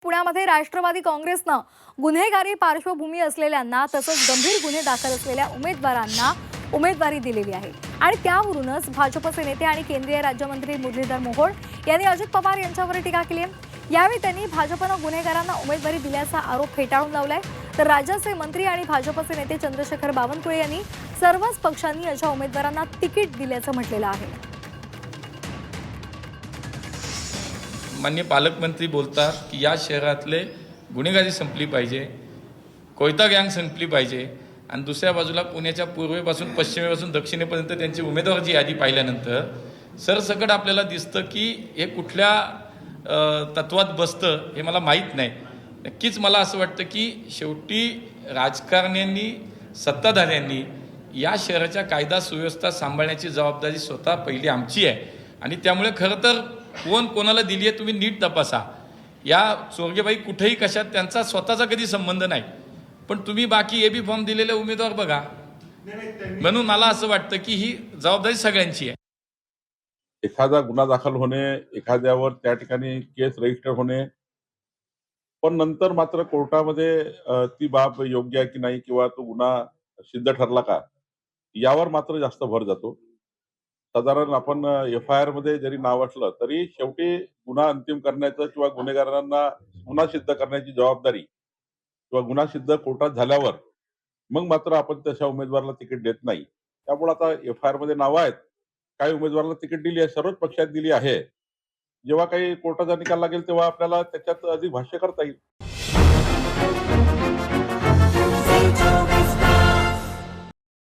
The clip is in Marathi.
पुण्यामध्ये राष्ट्रवादी काँग्रेसनं गुन्हेगारी पार्श्वभूमी असलेल्यांना तसंच गंभीर गुन्हे दाखल असलेल्या उमेदवारांना उमेदवारी दिलेली आहे आणि त्यावरूनच भाजपचे नेते आणि केंद्रीय राज्यमंत्री मुरलीधर मोहोळ यांनी अजित पवार यांच्यावर टीका केली आहे। यावेळी त्यांनी भाजपनं गुन्हेगारांना उमेदवारी दिल्याचा आरोप फेटाळून लावलाय। तर राज्याचे मंत्री आणि भाजपचे नेते चंद्रशेखर बावनकुळे यांनी सर्वच पक्षांनी अशा उमेदवारांना तिकीट दिल्याचं म्हटलेलं आहे। माननीय पालकमंत्री बोलतात की या शहरातले गुन्हेगारी संपली पाहिजे, कोयता गँग संपली पाहिजे आणि दुसऱ्या बाजूला पुण्याच्या पूर्वेपासून पश्चिमेपासून दक्षिणेपर्यंत त्यांची उमेदवाराची यादी पाहिल्यानंतर सरसकट आपल्याला दिसतं की हे कुठल्या तत्वात बसतं हे मला माहीत नाही। नक्कीच मला असं वाटतं की शेवटी राजकारण्यांनी सत्ताधाऱ्यांनी या शहराच्या कायदा सुव्यवस्था सांभाळण्याची जबाबदारी स्वतः पहिली आमची आहे आणि त्यामुळे खरं तर कोण कोणाला दिली आहे तुम्ही नीट तपासा। या चोरगेबाई कुठेही कशात त्यांचा स्वतःचा कधी संबंध नाही, पण तुम्ही बाकी एबी फॉर्म दिलेले उमेदवार बघा। म्हणून मला असं वाटतं की ही जबाबदारी सगळ्यांची आहे। एखादा गुन्हा दाखल होणे, एखाद्यावर त्या ठिकाणी केस रजिस्टर होणे, पण नंतर मात्र कोर्टामध्ये ती बाब योग्य आहे की नाही किंवा तो गुन्हा सिद्ध ठरला का, यावर मात्र जास्त भर जातो। साधारण आपण एफ-आय-आर मध्ये जरी नाव असलं तरी शेवटी गुन्हा अंतिम करण्याचं किंवा गुन्हेगारांना गुन्हा सिद्ध करण्याची जबाबदारी किंवा गुन्हा सिद्ध कोर्टात झाल्यावर मग मात्र आपण तशा उमेदवाराला तिकीट देत नाही। त्यामुळे आता एफ-आय-आर मध्ये नावं आहेत, काही उमेदवाराला तिकीट दिली आहे, सर्वच पक्षात दिली आहे। जेव्हा काही कोर्टाचा निकाल लागेल तेव्हा आपल्याला त्याच्यात अधिक भाष्य करता येईल।